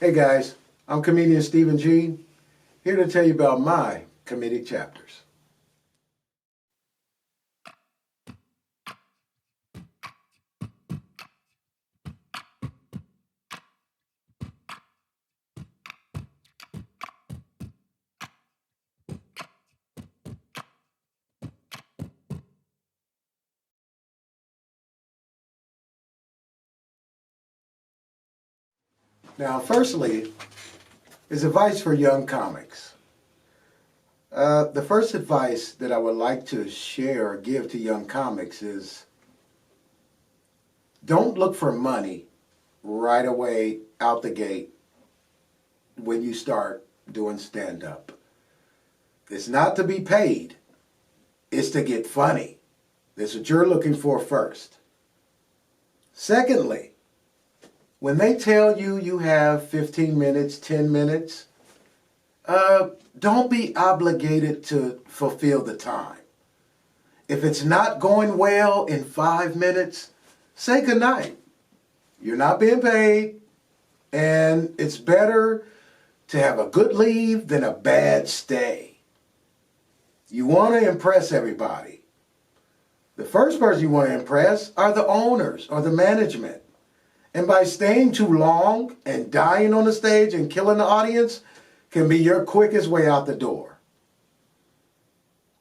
Hey guys, I'm comedian Stephen G, here to tell you about my comedic chapters. Now, firstly, is advice for young comics. The first advice that I would like to share or give to young comics is don't look for money right away out the gate when you start doing stand-up. It's not to be paid, it's to get funny. That's what you're looking for first. Secondly, when they tell you you have 15 minutes, 10 minutes, don't be obligated to fulfill the time. If it's not going well in 5 minutes, say goodnight. You're not being paid, and it's better to have a good leave than a bad stay. You want to impress everybody. The first person you want to impress are the owners or the management. And by staying too long and dying on the stage and killing the audience can be your quickest way out the door.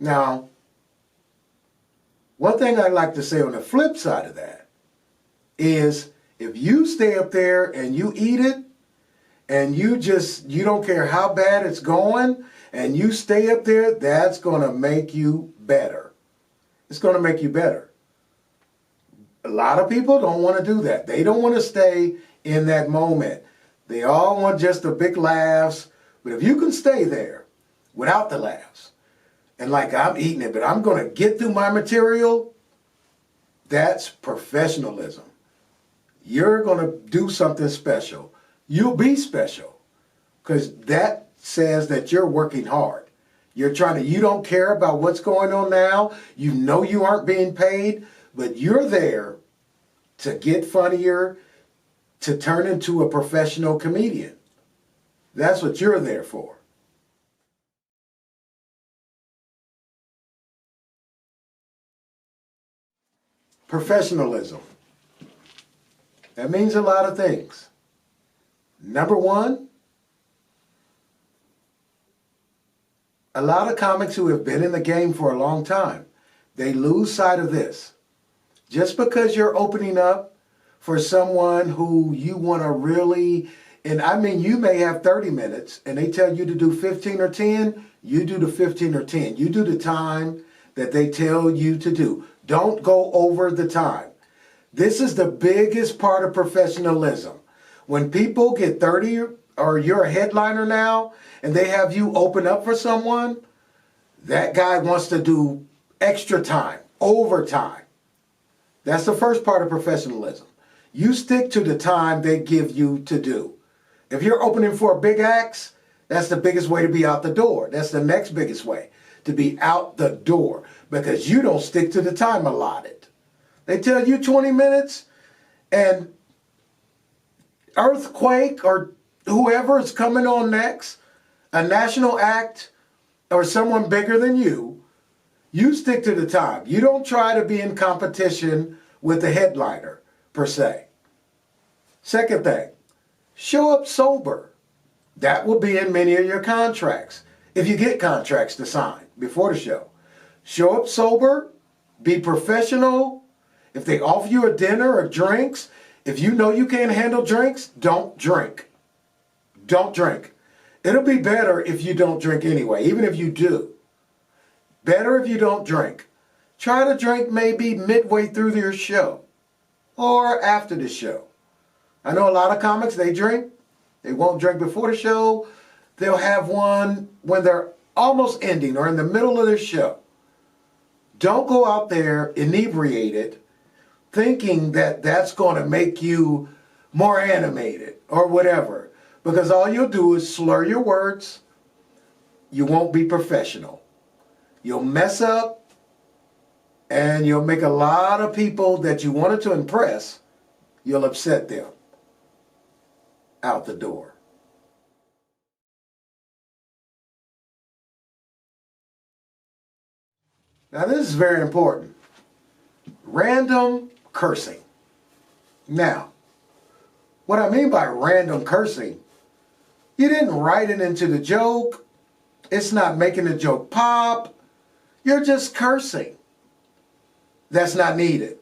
Now, one thing I'd like to say on the flip side of that is if you stay up there and you eat it and you don't care how bad it's going and you stay up there, that's going to make you better. It's going to make you better. A lot of people don't want to do that. They don't want to stay in that moment. They all want just the big laughs. But if you can stay there without the laughs, and like I'm eating it, but I'm going to get through my material, that's professionalism. You're going to do something special. You'll be special because that says that you're working hard. You don't care about what's going on now. You know you aren't being paid, but you're there to get funnier, to turn into a professional comedian. That's what you're there for. Professionalism. That means a lot of things. Number one, a lot of comics who have been in the game for a long time, they lose sight of this. Just because you're opening up for someone who you want to really, and I mean, you may have 30 minutes and they tell you to do 15 or 10, you do the 15 or 10. You do the time that they tell you to do. Don't go over the time. This is the biggest part of professionalism. When people get 30 or you're a headliner now and they have you open up for someone, that guy wants to do extra time, overtime. That's the first part of professionalism. You stick to the time they give you to do. If you're opening for a big acts, that's the biggest way to be out the door. That's the next biggest way to be out the door because you don't stick to the time allotted. They tell you 20 minutes and Earthquake or whoever is coming on next, a national act or someone bigger than you, you stick to the time. You don't try to be in competition with the headliner, per se. Second thing, show up sober. That will be in many of your contracts, if you get contracts to sign before the show. Show up sober, be professional. If they offer you a dinner or drinks, if you know you can't handle drinks, don't drink. Don't drink. It'll be better if you don't drink anyway, even if you do. Better if you don't drink. Try to drink maybe midway through your show or after the show. I know a lot of comics, they drink. They won't drink before the show. They'll have one when they're almost ending or in the middle of their show. Don't go out there inebriated thinking that that's going to make you more animated or whatever. Because all you'll do is slur your words. You won't be professional. You'll mess up and you'll make a lot of people that you wanted to impress, you'll upset them out the door. Now this is very important. Random cursing. Now, what I mean by random cursing, you didn't write it into the joke. It's not making the joke pop. You're just cursing. That's not needed.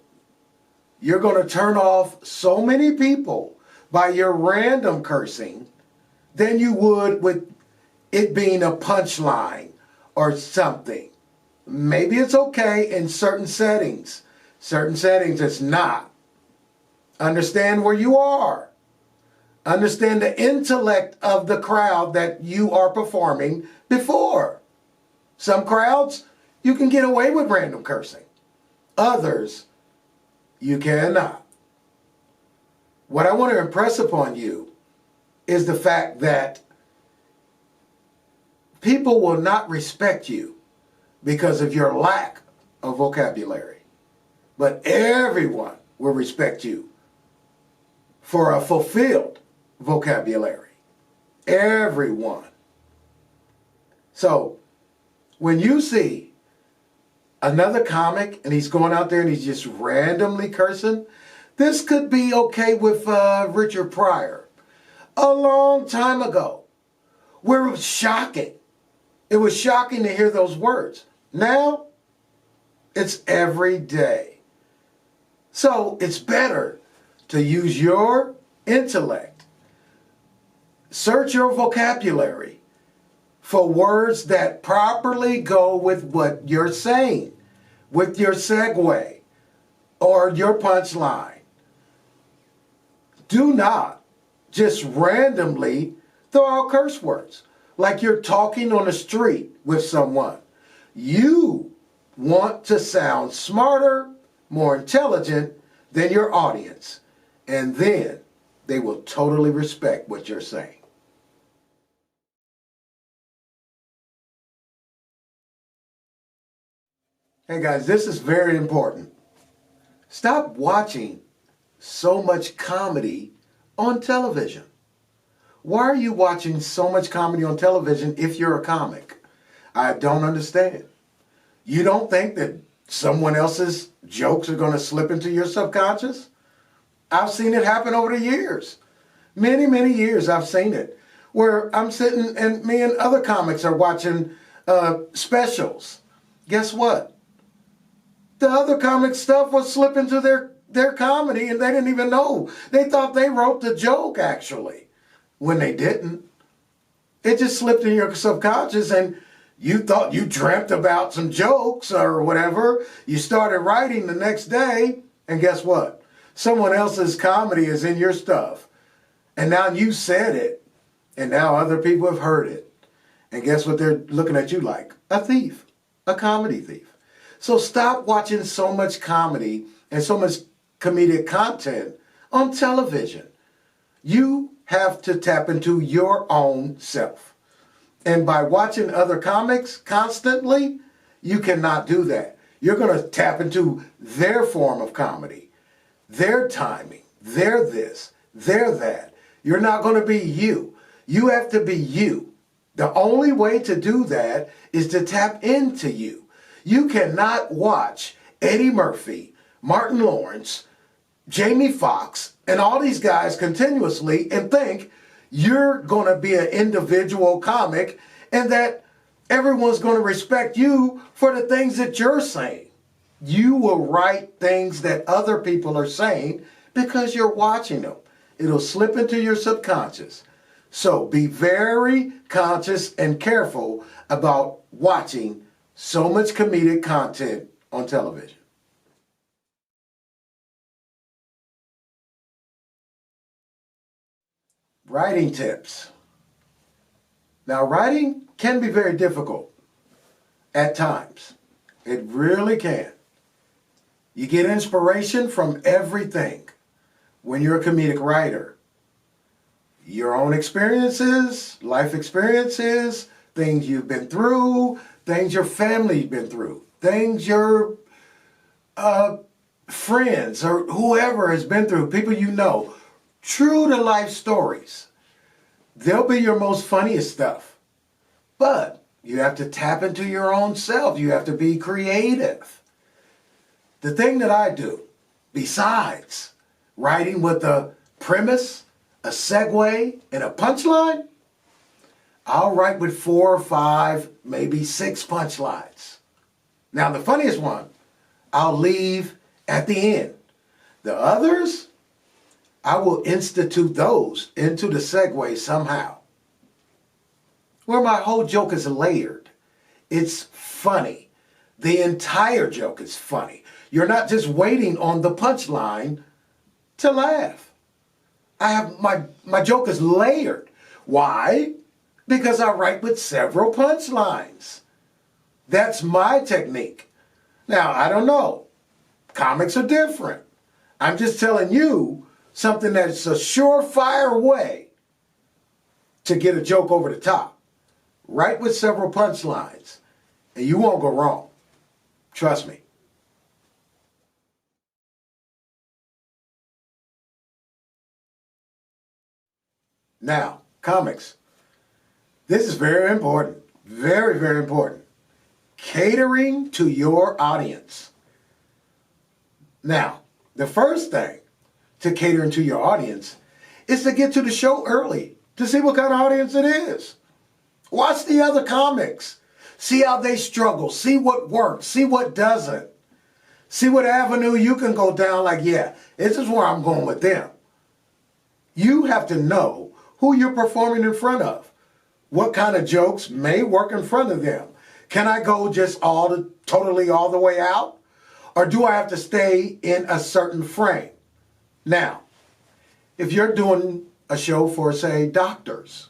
You're going to turn off so many people by your random cursing than you would with it being a punchline or something. Maybe it's okay in certain settings. Certain settings it's not. Understand where you are. Understand the intellect of the crowd that you are performing before. Some crowds, you can get away with random cursing. Others, you cannot. What I want to impress upon you is the fact that people will not respect you because of your lack of vocabulary. But everyone will respect you for a fulfilled vocabulary. Everyone. So, when you see another comic and he's going out there and he's just randomly cursing, this could be okay with Richard Pryor. A long time ago, where it was shocking. It was shocking to hear those words. Now, it's every day. So, it's better to use your intellect. Search your vocabulary for words that properly go with what you're saying, with your segue or your punchline. Do not just randomly throw out curse words like you're talking on the street with someone. You want to sound smarter, more intelligent than your audience, and then they will totally respect what you're saying. Hey guys, this is very important. Stop watching so much comedy on television. Why are you watching so much comedy on television if you're a comic? I don't understand. You don't think that someone else's jokes are going to slip into your subconscious? I've seen it happen over the years. Many, many years I've seen it. Where I'm sitting and me and other comics are watching specials. Guess what? The other comic stuff was slipping to their comedy and they didn't even know. They thought they wrote the joke actually, when they didn't. It just slipped in your subconscious and you thought you dreamt about some jokes or whatever. You started writing the next day and guess what? Someone else's comedy is in your stuff. And now you said it and now other people have heard it. And guess what they're looking at you like? A thief, a comedy thief. So stop watching so much comedy and so much comedic content on television. You have to tap into your own self. And by watching other comics constantly, you cannot do that. You're going to tap into their form of comedy, their timing, their this, their that. You're not going to be you. You have to be you. The only way to do that is to tap into you. You cannot watch Eddie Murphy, Martin Lawrence, Jamie Foxx, and all these guys continuously and think you're going to be an individual comic and that everyone's going to respect you for the things that you're saying. You will write things that other people are saying because you're watching them. It'll slip into your subconscious. So be very conscious and careful about watching so much comedic content on television. Writing tips. Now, writing can be very difficult at times. It really can. You get inspiration from everything when you're a comedic writer. Your own experiences, life experiences, things you've been through, things your family's been through, things your friends or whoever has been through, people you know, true to life stories. They'll be your most funniest stuff. But You have to tap into your own self. You have to be creative. The thing that I do, besides writing with a premise, a segue, and a punchline, I'll write with 4 or 5, maybe 6 punchlines. Now, the funniest one, I'll leave at the end. The others, I will institute those into the segue somehow, where my whole joke is layered. It's funny. The entire joke is funny. You're not just waiting on the punchline to laugh. I have my joke is layered. Why? Because I write with several punchlines. That's my technique. Now, I don't know. Comics are different. I'm just telling you something that's a surefire way to get a joke over the top. Write with several punchlines, and you won't go wrong. Trust me. Now, comics. This is very important. Very, very important. Catering to your audience. Now, the first thing to catering to your audience is to get to the show early to see what kind of audience it is. Watch the other comics. See how they struggle. See what works. See what doesn't. See what avenue you can go down like, yeah, this is where I'm going with them. You have to know who you're performing in front of. What kind of jokes may work in front of them? Can I go just totally all the way out? Or do I have to stay in a certain frame? Now, if you're doing a show for, say, doctors,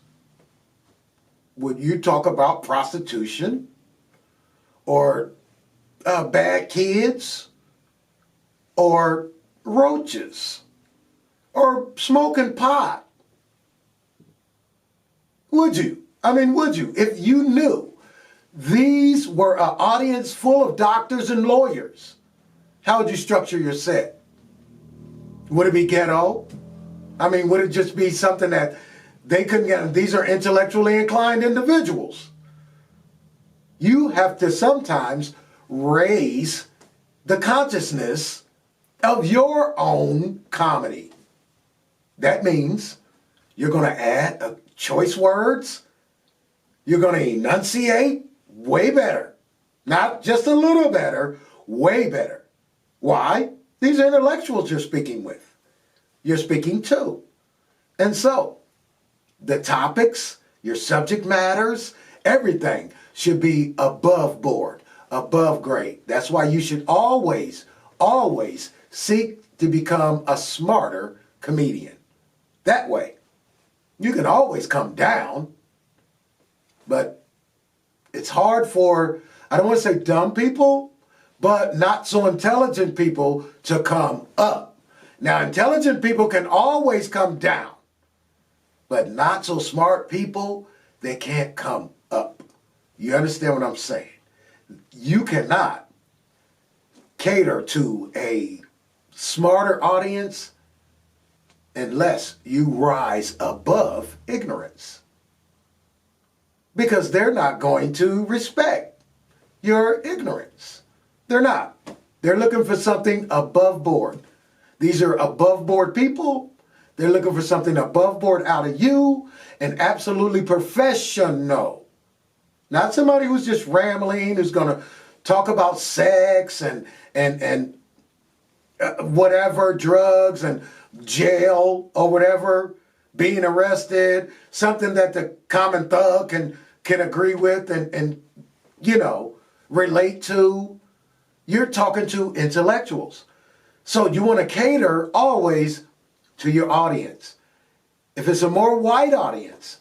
would you talk about prostitution or bad kids or roaches or smoking pot? Would you? I mean, would you? If you knew these were an audience full of doctors and lawyers, how would you structure your set? Would it be ghetto? I mean, would it just be something that they couldn't get? These are intellectually inclined individuals. You have to sometimes raise the consciousness of your own comedy. That means you're going to add choice words. You're going to enunciate way better. Not just a little better, way better. Why? These are intellectuals you're speaking with. You're speaking to. And so, the topics, your subject matters, everything should be above board, above grade. That's why you should always, always seek to become a smarter comedian. That way, you can always come down, but it's hard for, I don't want to say dumb people, but not so intelligent people to come up. Now, intelligent people can always come down, but not so smart people, they can't come up. You understand what I'm saying? You cannot cater to a smarter audience unless you rise above ignorance. Because they're not going to respect your ignorance. They're not. They're looking for something above board. These are above board people. They're looking for something above board out of you and absolutely professional. Not somebody who's just rambling, who's going to talk about sex and whatever, drugs and jail or whatever, being arrested, something that the common thug can agree with and relate to. You're talking to intellectuals. So you want to cater always to your audience. If it's a more white audience,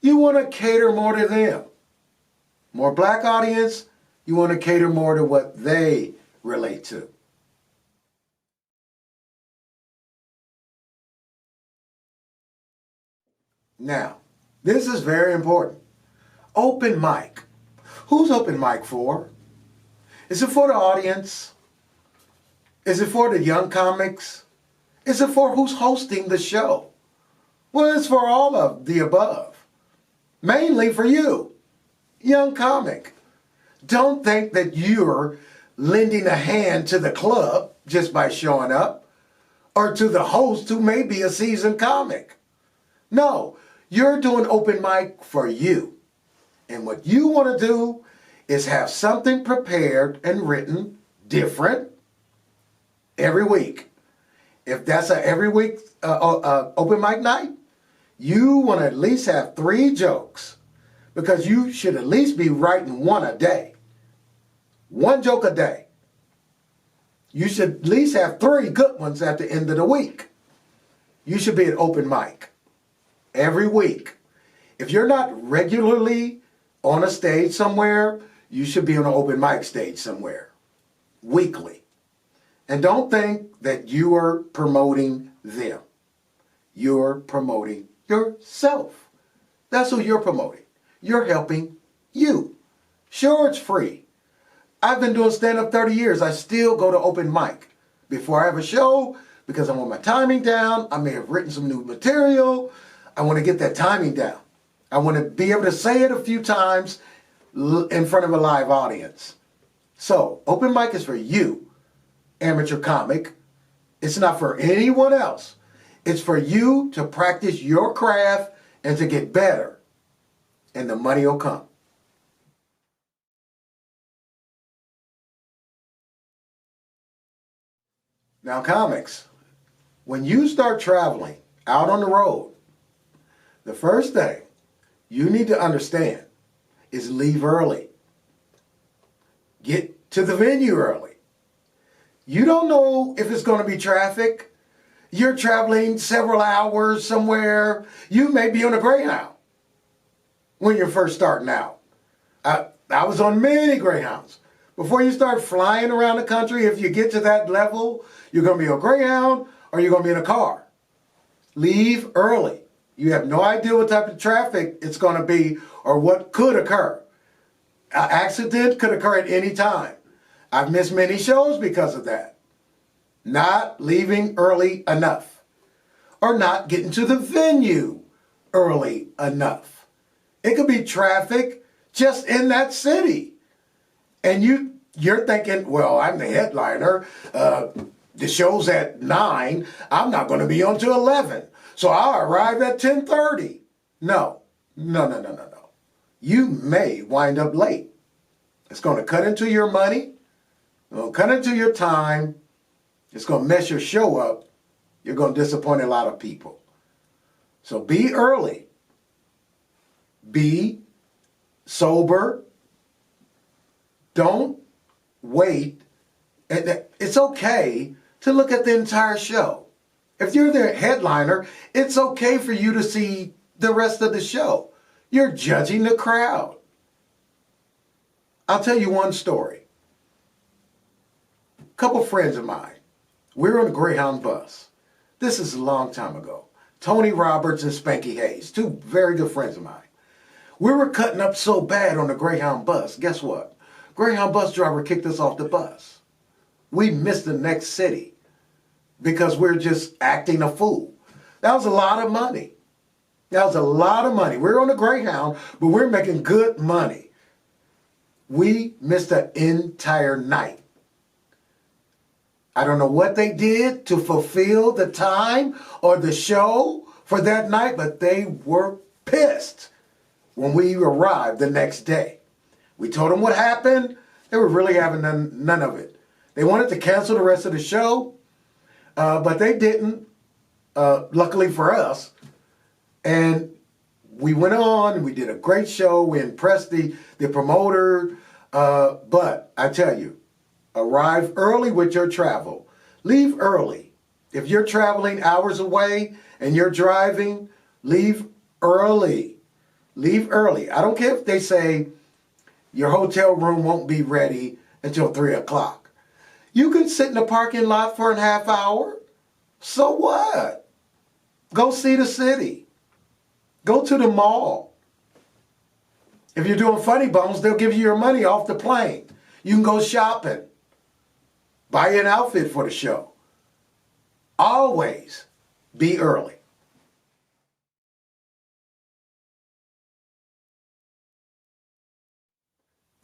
you want to cater more to them. More black audience, you want to cater more to what they relate to. Now, this is very important. Open mic. Who's open mic for? Is it for the audience? Is it for the young comics? Is it for who's hosting the show? Well, it's for all of the above. Mainly for you. young comic. Don't think that you're lending a hand to the club just by showing up, or to the host who may be a seasoned comic. No, you're doing open mic for you. And what you want to do is have something prepared and written different every week. If that's a every week open mic night, you want to at least have 3 jokes, because you should at least be writing 1 a day. 1 joke a day. You should at least have 3 good ones at the end of the week. You should be at open mic every week. If you're not regularly on a stage somewhere, you should be on an open mic stage somewhere, weekly. And don't think that you are promoting them. You're promoting yourself. That's who you're promoting. You're helping you. Sure, it's free. I've been doing stand-up 30 years. I still go to open mic before I have a show, because I want my timing down. I may have written some new material. I want to get that timing down. I want to be able to say it a few times in front of a live audience. So, open mic is for you, amateur comic. It's not for anyone else. It's for you to practice your craft and to get better. And the money will come. Now, comics, when you start traveling out on the road, the first thing you need to understand is leave early. Get to the venue early. You don't know if it's going to be traffic. You're traveling several hours somewhere. You may be on a Greyhound when you're first starting out. I was on many Greyhounds. Before you start flying around the country, if you get to that level, you're going to be on a Greyhound or you're going to be in a car. Leave early. You have no idea what type of traffic it's going to be or what could occur. An accident could occur at any time. I've missed many shows because of that. Not leaving early enough, or not getting to the venue early enough. It could be traffic just in that city. And you're thinking, well, I'm the headliner. The show's at 9. I'm not going to be on till 11. So I'll arrive at 10:30. No. You may wind up late. It's going to cut into your money. It's going to cut into your time. It's going to mess your show up. You're going to disappoint a lot of people. So be early. Be sober. Don't wait. It's okay to look at the entire show. If you're the headliner, it's okay for you to see the rest of the show. You're judging the crowd. I'll tell you one story. A couple friends of mine, we were on a Greyhound bus. This is a long time ago. Tony Roberts and Spanky Hayes, 2 very good friends of mine. We were cutting up so bad on the Greyhound bus. Guess what? Greyhound bus driver kicked us off the bus. We missed the next city because we're just acting a fool. That was a lot of money. That was a lot of money. We're on the Greyhound, but we're making good money. We missed the entire night. I don't know what they did to fulfill the time or the show for that night, but they were pissed when we arrived the next day. We told them what happened. They were really having none of it. They wanted to cancel the rest of the show, but they didn't, luckily for us. And we went on, we did a great show. We impressed the promoter. But I tell you, arrive early with your travel. Leave early. If you're traveling hours away and you're driving, leave early. Leave early. I don't care if they say your hotel room won't be ready until 3 o'clock. You can sit in the parking lot for a half hour. So what? Go see the city. Go to the mall. If you're doing Funny Bones, they'll give you your money off the plane. You can go shopping. Buy an outfit for the show. Always be early.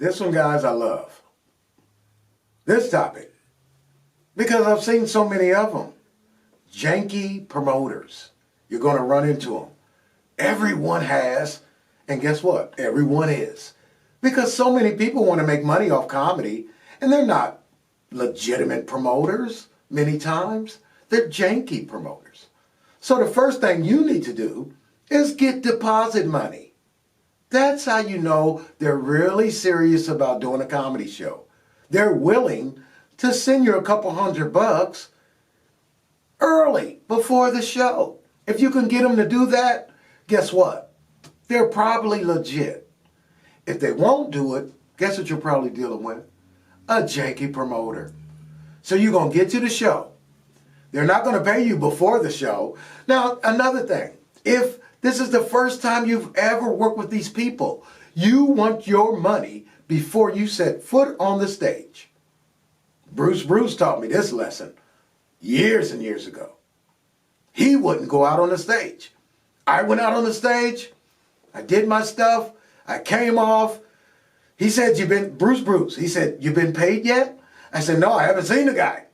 This one, guys, I love. This topic. Because I've seen so many of them. Janky promoters. You're going to run into them. Everyone has, and guess what? Everyone is. Because so many people want to make money off comedy, and they're not legitimate promoters many times. They're janky promoters. So the first thing you need to do is get deposit money. That's how you know they're really serious about doing a comedy show. They're willing to send you a couple $100 early before the show. If you can get them to do that, guess what? They're probably legit. If they won't do it, guess what you're probably dealing with? A janky promoter. So you're going to get to the show. They're not going to pay you before the show. Now, another thing, if this is the first time you've ever worked with these people, you want your money before you set foot on the stage. Bruce taught me this lesson years and years ago. He wouldn't go out on the stage. I went out on the stage. I did my stuff. I came off. He said, Bruce, he said, you been paid yet? I said, no, I haven't seen the guy.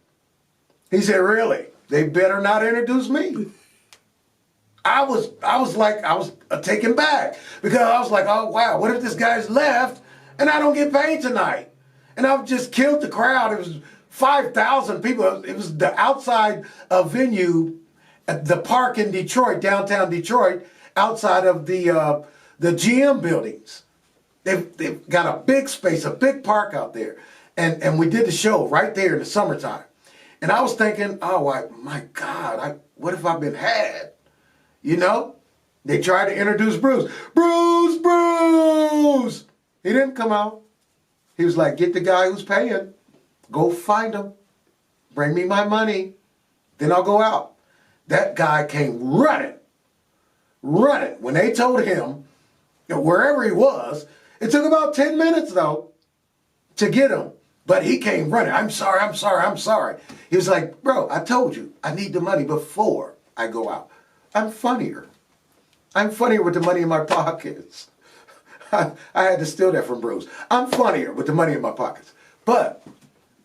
He said, really? They better not introduce me. I was taken back because I was like, oh, wow, what if this guy's left and I don't get paid tonight? And I've just killed the crowd. It was 5,000 people. It was the outside venue at the park in Detroit, downtown Detroit, outside of the GM buildings. They've got a big space, a big park out there. And we did the show right there in the summertime. And I was thinking, oh, my God, what if I've been had? You know? They tried to introduce Bruce. Bruce! He didn't come out. He was like, get the guy who's paying. Go find him. Bring me my money. Then I'll go out. That guy came running. When they told him, wherever he was, it took about 10 minutes, though, to get him. But he came running. I'm sorry. He was like, bro, I told you, I need the money before I go out. I'm funnier. with the money in my pockets. I had to steal that from Bruce. I'm funnier with the money in my pockets. But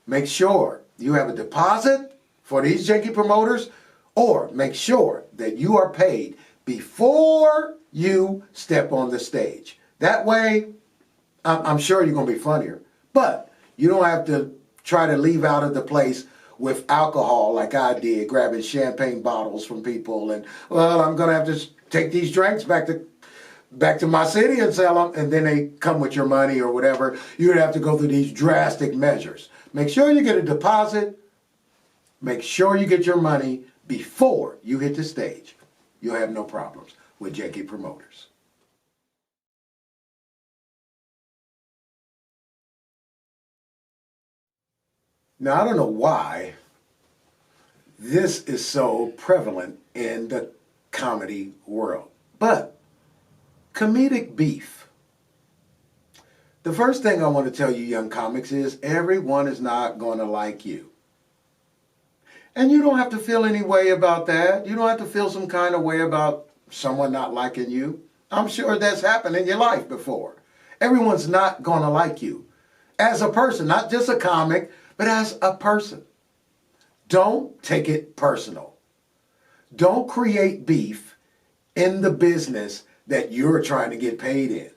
make sure you have a deposit for these janky promoters, or make sure that you are paid before you step on the stage. That way, I'm sure you're going to be funnier. But you don't have to try to leave out of the place with alcohol like I did, grabbing champagne bottles from people. And, well, I'm going to have to take these drinks back to my city and sell them. And then they come with your money or whatever. You'd have to go through these drastic measures. Make sure you get a deposit. Make sure you get your money before you hit the stage. You'll have no problems with janky promoters. Now, I don't know why this is so prevalent in the comedy world, but comedic beef. The first thing I want to tell you young comics is everyone is not going to like you. And you don't have to feel any way about that. You don't have to feel some kind of way about someone not liking you. I'm sure that's happened in your life before. Everyone's not going to like you as a person, not just a comic, but as a person. Don't take it personal. Don't create beef in the business that you're trying to get paid in,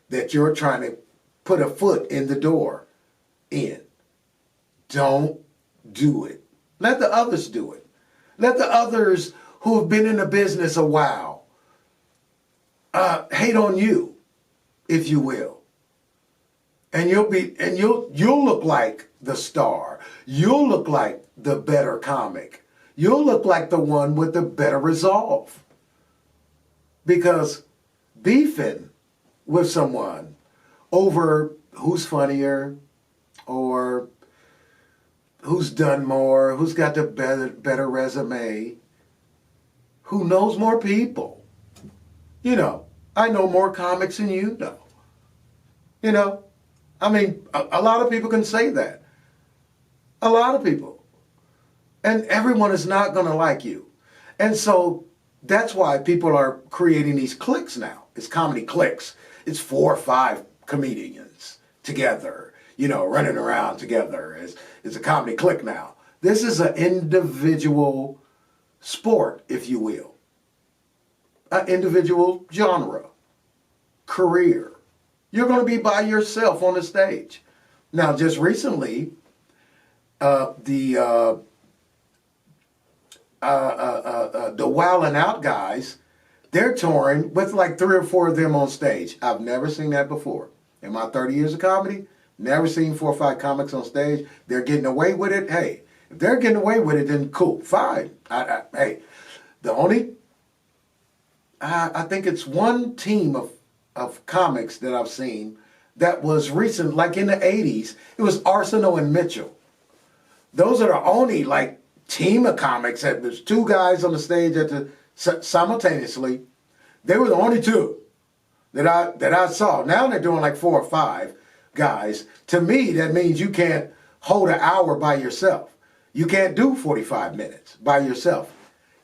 that you're trying to put a foot in the door in. Don't do it. Let the others do it. Let the others who have been in the business a while hate on you, if you will. And you'll look like the star. You'll look like the better comic. You'll look like the one with the better resolve. Because beefing with someone over who's funnier or who's done more, who's got the better resume, who knows more people. You know, I know more comics than you know. You know, I mean, a lot of people can say that. A lot of people. And everyone is not going to like you. And so that's why people are creating these cliques now. It's comedy cliques. It's 4 or 5 comedians together, running around together. It's a comedy clique now. This is an individual sport, if you will. An individual genre, career. You're going to be by yourself on the stage. Now, just recently, the Wild 'N Out guys, they're touring with like 3 or 4 of them on stage. I've never seen that before. In my 30 years of comedy, never seen 4 or 5 comics on stage. They're getting away with it. Hey, if they're getting away with it, then cool, fine. Hey, the only, I think it's one team of comics that I've seen that was recent, like in the 80s. It was Arsenal and Mitchell. Those are the only like team of comics. There's 2 guys on the stage simultaneously. They were the only 2 that I saw. Now they're doing like 4 or 5 guys. To me, that means you can't hold an hour by yourself. You can't do 45 minutes by yourself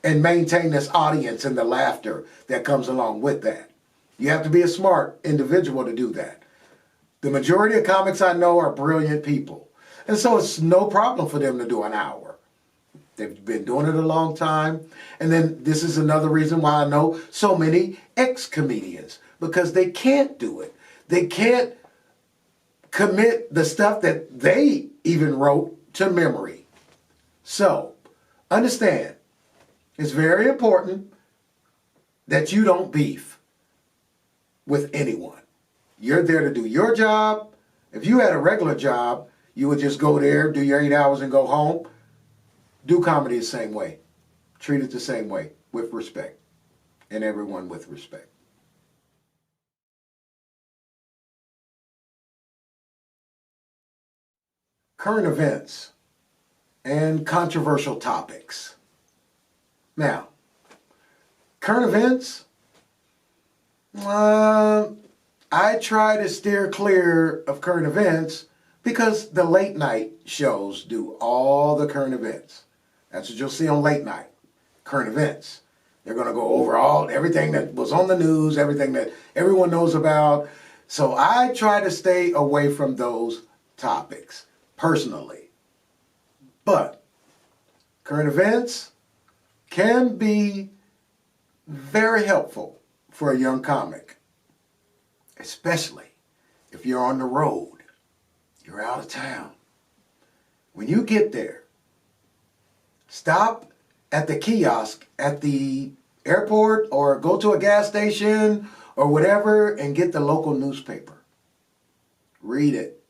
and maintain this audience and the laughter that comes along with that. You have to be a smart individual to do that. The majority of comics I know are brilliant people. And so it's no problem for them to do an hour. They've been doing it a long time. And then this is another reason why I know so many ex-comedians, because they can't do it. They can't commit the stuff that they even wrote to memory. So, understand, it's very important that you don't beef with anyone. You're there to do your job. If you had a regular job, you would just go there, do your 8 hours and go home. Do comedy the same way. Treat it the same way, with respect. And everyone with respect. Current events and controversial topics. Now, current events, I try to steer clear of current events because the late night shows do all the current events. That's what you'll see on late night, current events. They're going to go over everything that was on the news, everything that everyone knows about. So I try to stay away from those topics, personally. But current events can be very helpful for a young comic, especially if you're on the road, you're out of town. When you get there, stop at the kiosk at the airport or go to a gas station or whatever and get the local newspaper. Read it.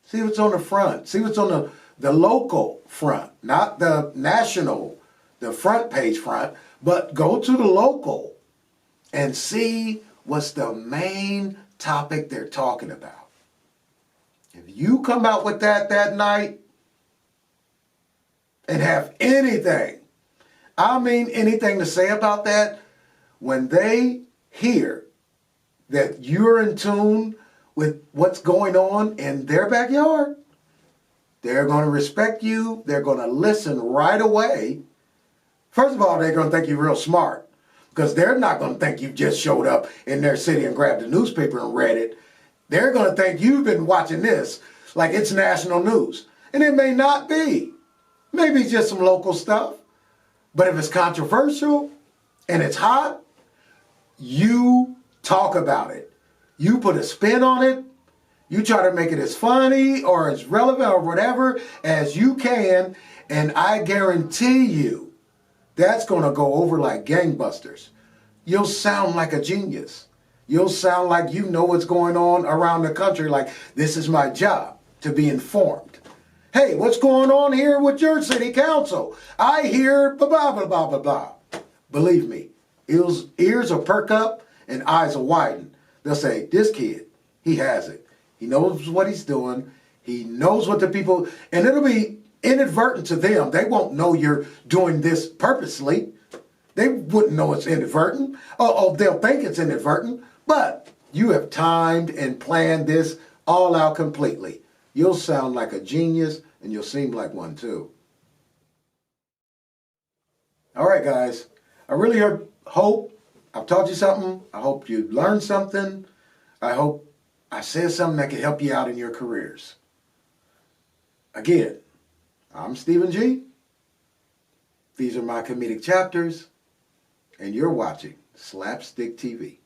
See what's on the front. See what's on the local front, not the national, the front page front, but go to the local and see what's the main topic they're talking about. If you come out with that night and have anything, I mean anything to say about that, when they hear that you're in tune with what's going on in their backyard, they're going to respect you. They're going to listen right away. First of all, they're going to think you're real smart because they're not going to think you just showed up in their city and grabbed the newspaper and read it. They're going to think you've been watching this like it's national news. And it may not be. Maybe it's just some local stuff. But if it's controversial and it's hot, you talk about it. You put a spin on it. You try to make it as funny or as relevant or whatever as you can. And I guarantee you that's going to go over like gangbusters. You'll sound like a genius. You'll sound like you know what's going on around the country. Like, this is my job, to be informed. Hey, what's going on here with your city council? I hear blah, blah, blah, blah, blah, blah. Believe me, ears will perk up and eyes will widen. They'll say, this kid, he has it. He knows what he's doing. He knows what the people, and it'll be inadvertent to them. They won't know you're doing this purposely. They wouldn't know it's inadvertent. Oh, they'll think it's inadvertent, but you have timed and planned this all out completely. You'll sound like a genius, and you'll seem like one too. All right, guys. I really hope I've taught you something. I hope you learned something. I hope I said something that can help you out in your careers. Again, I'm Stephen G. These are my comedic chapters, and you're watching SlapStik TV.